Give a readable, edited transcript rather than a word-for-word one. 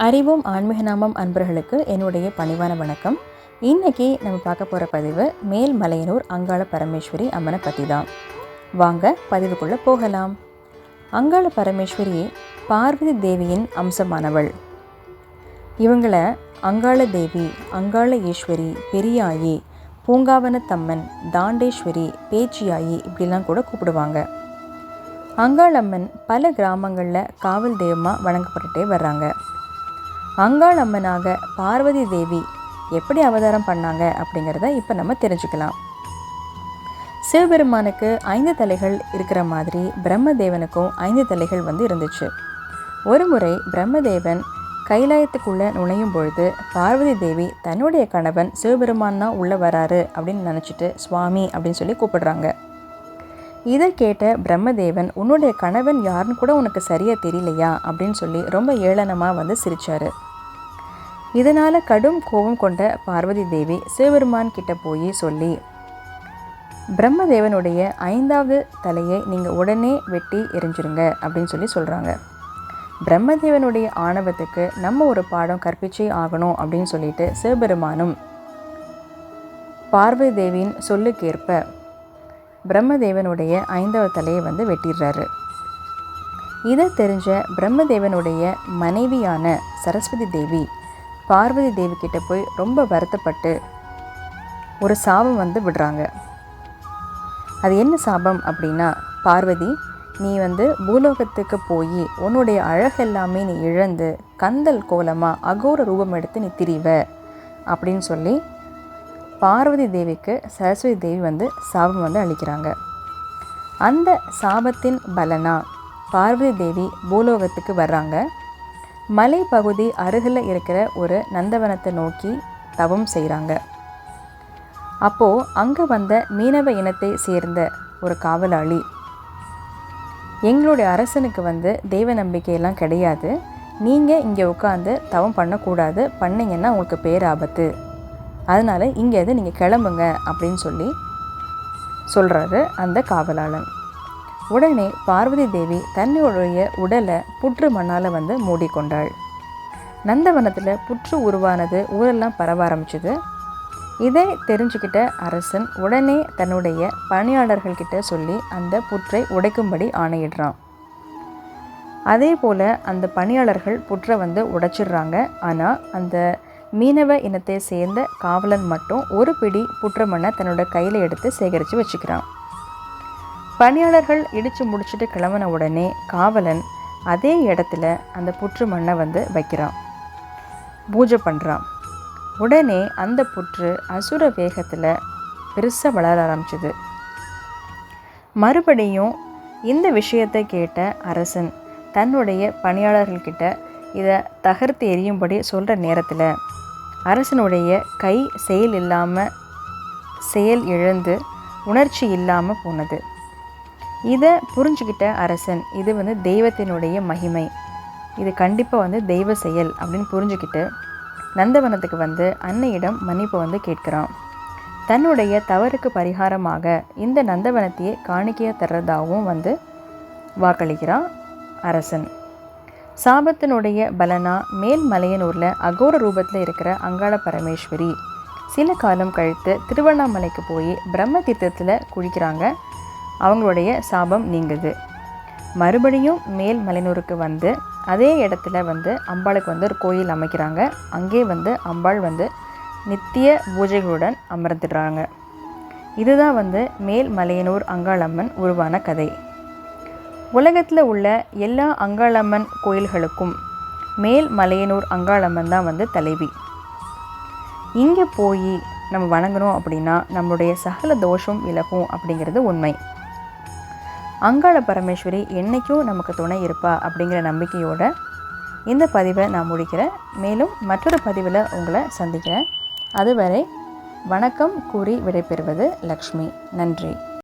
அறிவோம் ஆன்மீக நாமம் அன்பர்களுக்கு என்னுடைய பணிவான வணக்கம். இன்றைக்கி நம்ம பார்க்க போகிற பதிவு மேல்மலையனூர் அங்காள பரமேஸ்வரி அம்மனை பற்றி தான். வாங்க பதிவுக்குள்ளே போகலாம். அங்காள பரமேஸ்வரி பார்வதி தேவியின் அம்சமானவள். இவங்களை அங்காள தேவி, அங்காள ஈஸ்வரி, பெரியாயி, பூங்காவனத்தம்மன், தாண்டேஸ்வரி, பேச்சியாயி இப்படிலாம் கூட கூப்பிடுவாங்க. அங்காளம்மன் பல கிராமங்களில் காவல் தெய்வமாக வணங்கப்பட்டுட்டே வர்றாங்க. அங்காளம்மனாக பார்வதி தேவி எப்படி அவதாரம் பண்ணாங்க அப்படிங்கிறத இப்போ நம்ம தெரிஞ்சுக்கலாம். சிவபெருமானுக்கு 5 தலைகள் இருக்கிற மாதிரி பிரம்மதேவனுக்கும் 5 தலைகள் இருந்துச்சு. ஒரு முறை பிரம்மதேவன் கைலாயத்துக்குள்ளே நுழையும் பொழுது பார்வதி தேவி தன்னுடைய கணவன் சிவபெருமான் தான் உள்ளே வராரு அப்படின்னு நினச்சிட்டு சுவாமி அப்படின்னு சொல்லி கூப்பிடுறாங்க. இதை கேட்ட பிரம்மதேவன், உன்னுடைய கணவன் யாருன்னு கூட உனக்கு சரியாக தெரியலையா அப்படின்னு சொல்லி ரொம்ப ஏளனமாக சிரித்தார். இதனால் கடும் கோபம் கொண்ட பார்வதி தேவி சிவபெருமான் கிட்ட போய் சொல்லி, பிரம்மதேவனுடைய 5வது தலையை நீங்கள் உடனே வெட்டி எரிஞ்சிருங்க அப்படின்னு சொல்லி சொல்கிறாங்க. பிரம்மதேவனுடைய ஆணவத்துக்கு நம்ம ஒரு பாடம் கற்பிச்சே ஆகணும் அப்படின்னு சொல்லிட்டு சிவபெருமானும் பார்வதி தேவியின் சொல்லுக்கேற்ப பிரம்மதேவனுடைய 5வது தலையை வெட்டிடுறாரு. இதை தெரிஞ்ச பிரம்மதேவனுடைய மனைவியான சரஸ்வதி தேவி பார்வதி தேவி கிட்ட போய் ரொம்ப வருத்தப்பட்டு ஒரு சாபம் விடுறாங்க. அது என்ன சாபம் அப்படின்னா, பார்வதி நீ பூலோகத்துக்கு போய் உன்னுடைய அழகெல்லாமே நீ இழந்து கந்தல் கோலமாக அகோர ரூபம் எடுத்து நீ திரிவ அப்படின்னு சொல்லி பார்வதி தேவிக்கு சரஸ்வதி தேவி சாபம் அளிக்கிறாங்க. அந்த சாபத்தின் பலனா பார்வதி தேவி பூலோகத்துக்கு வர்றாங்க. மலை பகுதி அருகில் இருக்கிற ஒரு நந்தவனத்தை நோக்கி தவம் செய்கிறாங்க. அப்போது அங்கே வந்த மீனவ இனத்தை சேர்ந்த ஒரு காவலாளி, எங்களுடைய அரசனுக்கு தெய்வ நம்பிக்கையெல்லாம் கிடையாது, நீங்கள் இங்கே உட்காந்து தவம் பண்ணக்கூடாது, பண்ணிங்கன்னா உங்களுக்கு பேராபத்து, அதனால் இங்கேருந்து நீங்கள் கிளம்புங்க அப்படின்னு சொல்லி சொல்கிறாரு அந்த காவலாளன். உடனே பார்வதி தேவி தன்னுடைய உடலை புற்று மண்ணால் மூடிக்கொண்டாள். நந்தவனத்தில் புற்று உருவானது ஊரெல்லாம் பரவ ஆரம்பிச்சுது. இதை தெரிஞ்சுக்கிட்ட அரசன் உடனே தன்னுடைய பணியாளர்கள்கிட்ட சொல்லி அந்த புற்றை உடைக்கும்படி ஆணையிடுறான். அதே போல் அந்த பணியாளர்கள் புற்றை உடைச்சிடுறாங்க. ஆனால் அந்த மீனவ இனத்தை சேர்ந்த காவலன் மட்டும் ஒரு பிடி புற்று மண்ணை தன்னோட கையில் எடுத்து சேகரித்து வச்சுக்கிறான். பணியாளர்கள் இடித்து முடிச்சுட்டு கிளம்பின உடனே காவலன் அதே இடத்துல அந்த புற்று மண்ணை வைக்கிறான், பூஜை பண்ணுறான். உடனே அந்த புற்று அசுர வேகத்தில் பெருசாக வளர ஆரம்பிச்சுது. மறுபடியும் இந்த விஷயத்தை கேட்ட அரசன் தன்னுடைய பணியாளர்கள்கிட்ட இதை தகர்த்து எரியும்படி சொல்கிற நேரத்தில் அரசனுடைய கை செயல் இழந்து உணர்ச்சி இல்லாமல் போனது. இதை புரிஞ்சுக்கிட்ட அரசன், இது தெய்வத்தினுடைய மகிமை, இது கண்டிப்பாக தெய்வ செயல் அப்படின்னு புரிஞ்சுக்கிட்டு நந்தவனத்துக்கு அன்னையிடம் மன்னிப்பு கேட்குறான். தன்னுடைய தவறுக்கு பரிகாரமாக இந்த நந்தவனத்தையே காணிக்கையாக தர்றதாகவும் வாக்களிக்கிறான் அரசன். சாபத்தினுடைய பலனா மேல்மலையனூரில் அகோர ரூபத்தில் இருக்கிற அங்காள பரமேஸ்வரி சில காலம் கழித்து திருவண்ணாமலைக்கு போய் பிரம்ம தீர்த்தத்தில் குளிக்கிறாங்க. அவங்களுடைய சாபம் நீங்குது. மறுபடியும் மேல்மலையனூருக்கு அதே இடத்துல அம்பாளுக்கு ஒரு கோயில் அமைக்கிறாங்க. அங்கே அம்பாள் நித்திய பூஜைகளுடன் அமர்ந்துடுறாங்க. இதுதான் மேல்மலையனூர் அங்காளம்மன் உருவான கதை. உலகத்தில் உள்ள எல்லா அங்காளம்மன் கோயில்களுக்கும் மேல்மலையனூர் அங்காளம்மன் தான் தலைவி. இங்கே போய் நம்ம வணங்கணும் அப்படின்னா நம்மளுடைய சகல தோஷம் விலகும் அப்படிங்கிறது உண்மை. அங்காள பரமேஸ்வரி என்றைக்கும் நமக்கு துணை இருப்பா அப்படிங்கிற நம்பிக்கையோடு இந்த பதிவை நான் முடிக்கிறேன். மேலும் மற்றொரு பதிவில் உங்களை சந்திக்கிறேன். அதுவரை வணக்கம் கூறி விடைபெறுவது லக்ஷ்மி. நன்றி.